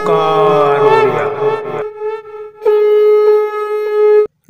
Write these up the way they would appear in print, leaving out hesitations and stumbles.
ओंकार ओडिया।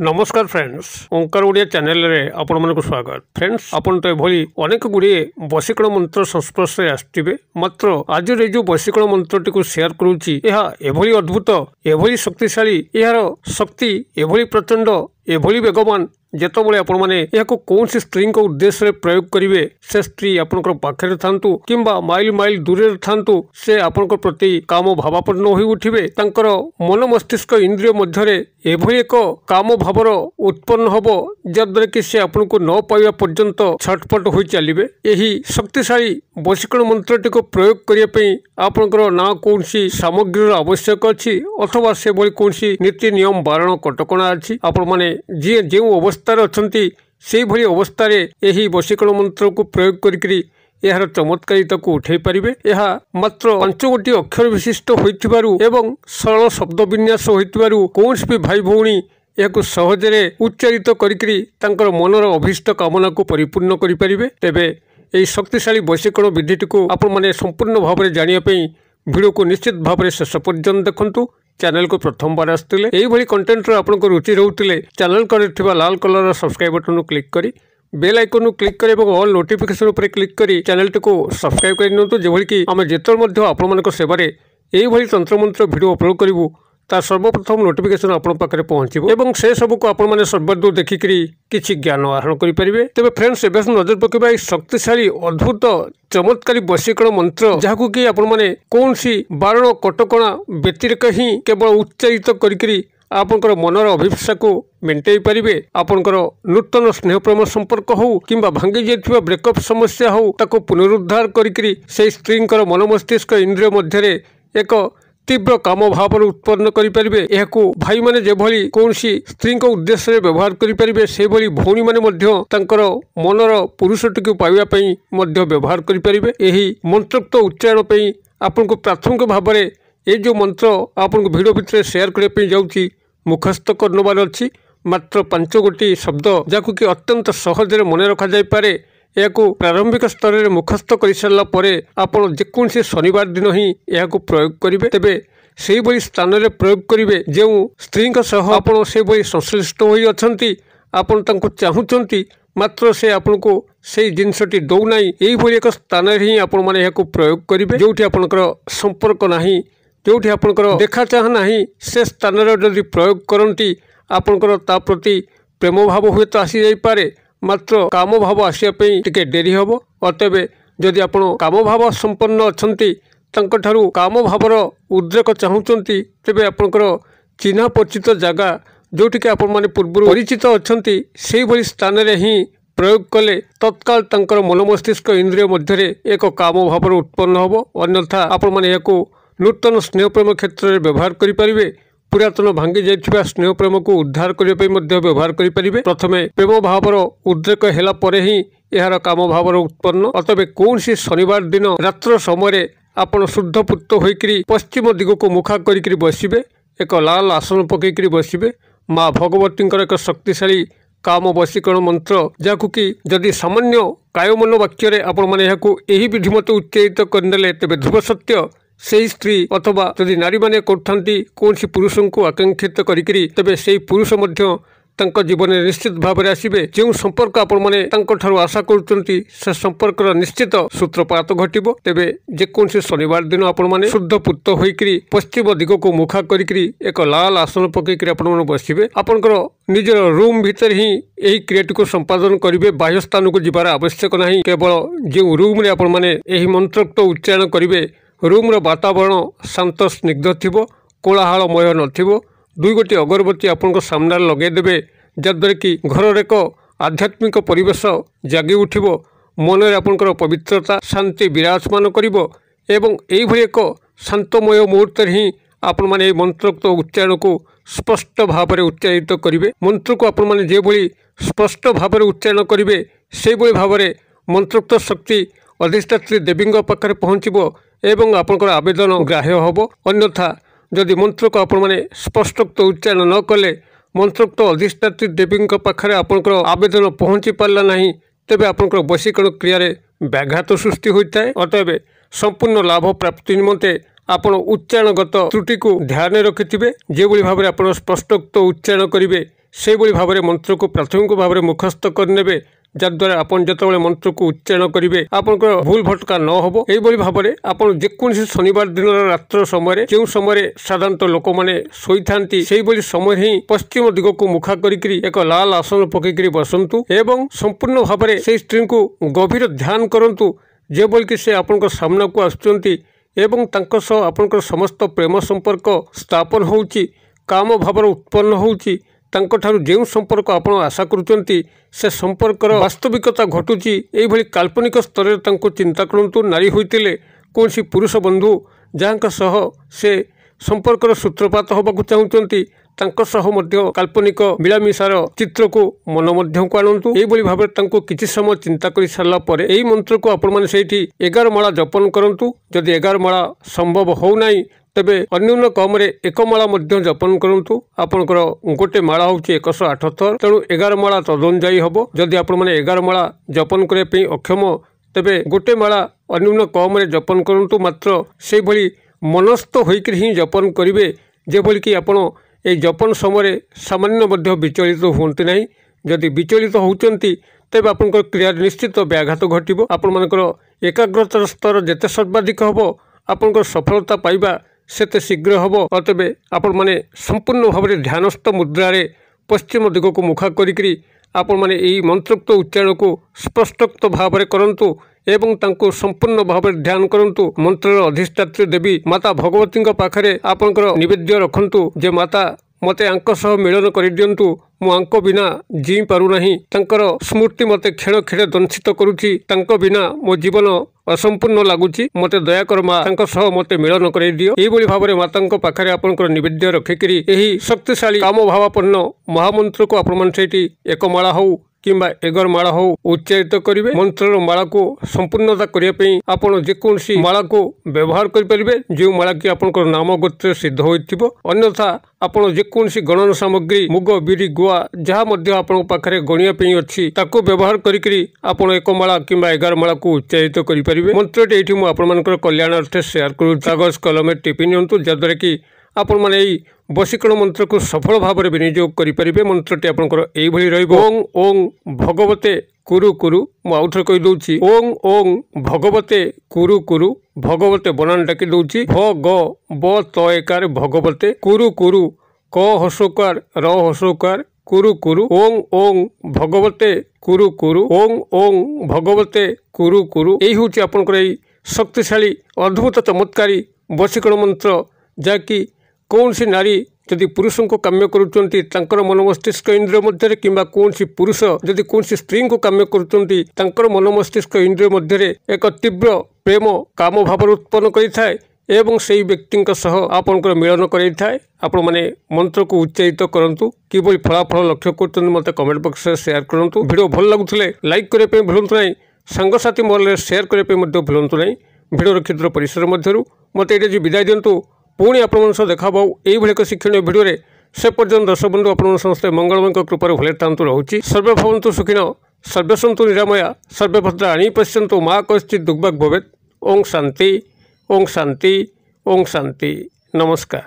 नमस्कार फ्रेंड्स, ओंकार ओडिया चैनल रे आपण मानक स्वागत। फ्रेंड्स, आपण तो एभली अनेक गुड़िए वशीकरण मंत्र संस्पर्श आसथिबे, मात्र आज जो वशीकरण मंत्रटी को शेयर करूची यह एभली अद्भुत, एभली शक्तिशाली, यार शक्ति एभली प्रचंड, एभली वेगवान जेतबले आपण माने याको कौन सी स्त्री को उद्देश्य प्रयोग करिवे, से स्त्री आपनकर पाखरे थांतु किंबा माइल माइल दूरे थांतु, से आपनकर प्रति काम भावापन्न होई उठिबे। तांकर मन मस्तिष्क इंद्रिय मध्यरे एभली एक काम भावर उत्पन्न हबो जद्वारा कि से आपनको न पाइबा पर्यंत छटपट होई चलिबे। एही शक्तिशाली वशीकरण मंत्रटी को प्रयोग करिया पई आपनकर ना कौन सी सामग्रीर आवश्यक अछि अथवा से भली कौन सी नीति नियम बारण कटकणा अछि। आपण माने जे जेउ अवस्था अछंती से भली अवस्था रे एही वशीकरण मंत्र को प्रयोग करिकरी यार चमत्कारिता को उठे पारिबे। यह मात्र 5 गोटी अक्षर विशिष्ट होइतिबारु एवं सरल शब्द विन्यास होइतिबारु कौन भी भाई भौणी याकु सहजरे उच्चारित करिकरी तांकर मनर अभीष्ट कामना को परिपूर्ण करि पारिबे। तेबे एही शक्तिशाली वशीकरण विधिटी को आपण माने संपूर्ण भाव में जानिया पई वीडियो को निश्चित भाव में शेष पर्यंत देखंतु। चैनल को प्रथम बार आसते यही कंटेंट आपको रुचि रोते चैनल कर लाल कलर सब्सक्राइब बटन क्लिक करी बेल आइकन क्लिक करें और ऑल नोटिफिकेशन पर क्लिक करी चैनल टी को सब्सक्राइब कर जो कि आम जिते आपण सेवारे यही तंत्र मंत्र वीडियो अपलोड करूँ तार सर्वप्रथम नोटिफिकेशन आपण पाखे पहुंचो और से सबको आपण मैंने सर्वादू देखिकी किसी ज्ञान आहरण करेंगे। तेज फ्रेंड्स, एवं नजर पकेबा शक्तिशाली अद्भुत चमत्कारी वशीकरण मंत्र जहां कि आपण मैंने कौन सी बारण कटकणा व्यतिरेक ही केवल उच्चारित करी आपंकर मनर अभिप्सा को मेन्टेई पारिबे। आपंकर नूतन स्नेह प्रेम संपर्क हो किंबा भांगी जाइथिबा ब्रेकअप समस्या हो ताको पुनरुद्धार करी से स्त्री मन मस्तिष्क इंद्रिय मध्य एक तीव्र काम भाव उत्पन्न करें। यह भाई मैंने जेभली कौन सी स्त्री उद्देश्य व्यवहार करें से भली भौणी मैंने मनर पुरुषटी को पाइबापी व्यवहार करें। यही मंत्रोक्त उच्चारण पर आपन को प्राथमिक भाव में ये जो मंत्र आपन भिडियो भितर शेयर करने जाऊँगी मुखस्थ करनबार अच्छी मात्र 5 गोटी शब्द जहाँ कि अत्यंत सहजरे मन रखा जापे। यह प्रारंभिक स्तर में मुखस्थ कर सारा पर आपड़ जेकोसी शनिवार दिन ही यह प्रयोग करेंगे। तेबे से भली स्थान में प्रयोग करेंगे जो स्त्री आपड़ से भली संश्लिष्ट होती आपड़ चाहूँगी मात्र से आपन को से जिनसटी दौना यही एक स्थान ही आपण मैंने यह प्रयोग करेंगे जो आपंकर संपर्क ना जो आपंकर देखा चाह ना से स्थान जदि प्रयोग करती आपंकर ता प्रति प्रेम भाव हुए तो आसी जापे मात्र काम भाव आसापी टिके डेरी हम। अतएव जदि आप काम भाव संपन्न अच्छा काम भावर उद्रेक चाहूँगी तेरे आपंकर चिन्ह परिचित जगह जोटि आप पूर्व परिचित अच्छा से भली स्थान में ही प्रयोग कले तत्काल तंकर मन मस्तिष्क इंद्रिय मध्य एक काम भाव उत्पन्न हम। अन्यथा आपण मैंने यह नूतन स्नेह प्रेम क्षेत्र में व्यवहार करें। पुरातन भांगी जाइथिबा स्नेह प्रेम को उद्धार करने व्यवहार करें। प्रथमे प्रेम भावर उद्रेक होला परे ही यार काम भावर उत्पन्न। अतएव कौन सी शनिवार दिन रात्र समय आपन शुद्ध पुत्त होइकरी पश्चिम दिग को मुखा करिकरी बसिबे। एक लाल आसन पकईकरी बसिबे। माँ भगवती एक शक्तिशाली काम वशीकरण मंत्र जहाँ कि जदि सामान्य कायमन वाक्य आपण मैंने यही विधि मत उच्चारित करने तेज ध्रुव सत्य से स्त्री अथवा जदि नारी माने करथांती कौन सी पुरुष को आकांक्षित करिकरी तेबे से पुरुष मध्य तांको जीवन में निश्चित भाव में आसबे। जो संपर्क आपण माने तांको ठारू आशा करुचंती से संपर्क निश्चित सूत्रपात घटिबो। तेबे जेकोसी शनिवार दिन आपण माने शुद्ध पुत्त होइकरी पश्चिम दिग को मुखा करिकरी एक लाल आसन पकईकरी आपण माने बसिबे। आपनकर निजर रूम भीतर ही यही क्रियाटी को संपादन करेंगे। बाह्य स्थान को जीवार आवश्यक नहीं। केवल जो रूम रे आपण माने यही मंत्रोक्त उच्चारण करेंगे रूम रो वातावरण शांत स्निग्ध थिबो, कोलाहलमय नथिबो। 2 गोटी अगरबत्ती आपन सामने लगेदेवे जद्वारा कि घर एक आध्यात्मिक परिवेश जागी उठिबो। मन में आपंकर पवित्रता शांति विराजमान करिबो एवं यही एक शांतमय मुहूर्त ही आपण माने मंत्रोक्त उच्चारण को स्पष्ट भाव में उच्चारित करेंगे। मंत्र को आपण माने जे भली स्पष्ट भाव में उच्चारण करेंगे से भली भाव में मंत्रोक्त शक्ति अधिष्ठात्री देवी पाखे पहुँचब एवं आपंकर आवेदन ग्राह्य हम। अन्यथा जदि मंत्र को आपण माने स्पष्टोक्त उच्चारण न कले मंत्रोक्त अधिष्ठात्री देवी पाखे आपंकर आवेदन पहुँची पारा ना तेबे आपंकर वशीकरण क्रिया व्याघात सृष्टि होता है। अतएव संपूर्ण लाभ प्राप्ति निमंते आपण उच्चारणगत त्रुटि को ध्यान रखिथिबे जेभଳି भाबरे आपण स्पष्टोक्त उच्चारण करिवे सेभଳି भाबरे मंत्र को प्राथमिक भाबरे मुखस्थ करनेबे जद्वारा आपण जतबेले मंत्र को उच्चारण करिवे आपनकर भूल भटका न होबो एभଳି भाबरे आपण जेकोनसी शनिवार दिन रात्र समय जो समय साधारणत लोक माने सोईथांती सेभଳି समय ही पश्चिम दिग को मुखा करिकरी एक लाल आसन पकईकरी बसंतु एवं संपूर्ण भाबरे से स्त्री को गभीर ध्यान करंतु जेभଳି कि से आपनकर सामना को आसुचंती एवं तांको सह आपनकर समस्त प्रेम संपर्क स्थापन होउची काम भावर उत्पन्न होउची तांको ठारू जेउ संपर्क आपण आशा करूचंती से संपर्कर वास्तविकता घटुची एई भली काल्पनिक स्तर रे तांको चिंता करंतु नारी होइतिले कोनसी पुरुष बंधु जाहांका सह से संपर्कर सूत्रपात होबाकू चाहुचंती तांको सह मध्य काल्पनिक मिलामिशार चित्र को मन मध्य को आणंतु एई भली भाबरे तांको किछि समय चिंता करि सारला परे एई मंत्र को आपण माने सेठी 11 माळा जपन करंतु जदि 11 माळा संभव हो नाही तेबे अन्यून कम रे एक माला मध्य जपन करंतु आपनकर गोटे माला होची 108 थर तेणु 11 माला तदन जाई हबो जदि आपण माने 11 माला जपन करे पे अक्षम तेबे गोटे माला अन्यून कम रे जपन करंतु मात्र से भली मनस्थ होइकि ही जपन करिवे जे भली कि आपण ए जपन समय सामान्य मध्य विचलित हुंती नाही जदि विचलित होउचंती तेबे आपनकर क्रिया निश्चित व्याघात घटिबो आपण मानकर एकाग्रतार स्तर जेते सर्वाधिक हबो आपनकर सफलता पाइबा सेते शीघ्र हबो अतबे आपण माने संपूर्ण भाबरे ध्यानस्थ मुद्रा रे पश्चिम दिग को मुखा करिकरी आपण माने एई मंत्रोक्त उच्चारण को स्पष्टोक्त भाबरे करंतु एवं तांको संपूर्ण भाबरे ध्यान करंतु मंत्रर अधिष्ठात्री देवी माता भगवती पाखरे आपनकर निवेद्य रखंतु जे माता मते आंक सह मिलन करि दियंतु मु आंक बिना जी पारु नाही तांकर स्मृति मते खेळ खेळ दंशित करूची तांक बिना मो जीवन असंपूर्ण लागुची मते दया कर मा तांक सह मते मिलन करि दियो एई भली भाबरे मातांक पाखरे आपनकर निवेद्य रखिकरी एही शक्तिशाली काम भावापन्न महामंत्र को आपण मन सेठी एक माळा हो किंबा 11 माला हो उच्चारित करिवे मंत्र माला को संपूर्णता करिया पई आपण जेकोनसी माला को व्यवहार करि परिबे जे माला कि आपनकर नाम गोत्र सिद्ध होइथिबो अन्यथा आपण जेकोनसी गणन सामग्री मुग बिरी गुआ जहा मध्य आपण पाखरे गणिया पई अछि ताको व्यवहार करिकरी आपण एक माला किंबा 11 माला को उच्चारित करि परिबे मंत्रटी एठी मु आपण मानकर कल्याण अर्थ शेयर करू कागज कलम टिपि नियंतु जदरे कि आपण माने एई बशीकरण मंत्र को सफल भाव में विनियोग करें मंत्रटी आपंकर यही ओं ओं भगवते कुरु कुरु मुझे कहीदे ओं ओं भगवते कुरु कुरु भगवते बनान डाकी दूची भ ग ब त एकार भगवते कुरु कुरु क हसोकार र हसोकार कुरु कुरु ओं ओं भगवते कुरु कुरु ओं ओं भगवते कुरु कुरु यही हूँ आपंकर शक्तिशाली अद्भुत चमत्कारी बशीकरण मंत्र जहाँकि कौन सी नारी जदि पुरुष को काम्य करुचंती तांकर मन मस्तिष्क इंद्रिय मध्य किंबा कौन सी पुरुष जदि कौन सी स्त्री को काम्य करुचंती तांकर मन मस्तिष्क इंद्रिय मध्य एक तीव्र प्रेम काम भाव उत्पन्न करिथाए एवं सेही व्यक्ति सह आपनकर मिलन कराइथाए आपण माने मंत्र को उच्चारित करंतु किबोली फलाफल लक्ष्य करतन मते कमेंट बॉक्स रे शेयर करंतु वीडियो भल लागुथले लाइक करे पे भूलंतु नाही संग साथी मोल रे शेयर करे पे मध्य भूलंतु नाही वीडियो क्षुद्र परिसर मध्यरु मते एटे जी विदाय दियंतु पुणी आपण देखा यही एक शिक्षण भिडियो से पर्यटन दर्शक बंधु आपण समस्ते मंगलमय कृपा भले तांतु रोचे सर्वे भवन्तु सुखिन सर्वे सन्तु निरामया सर्वे भद्रा आनी पश्यन्तु मा कश्चित् दुर्भाग् भवेत् ओं शांति ओं शांति ओं शांति नमस्कार।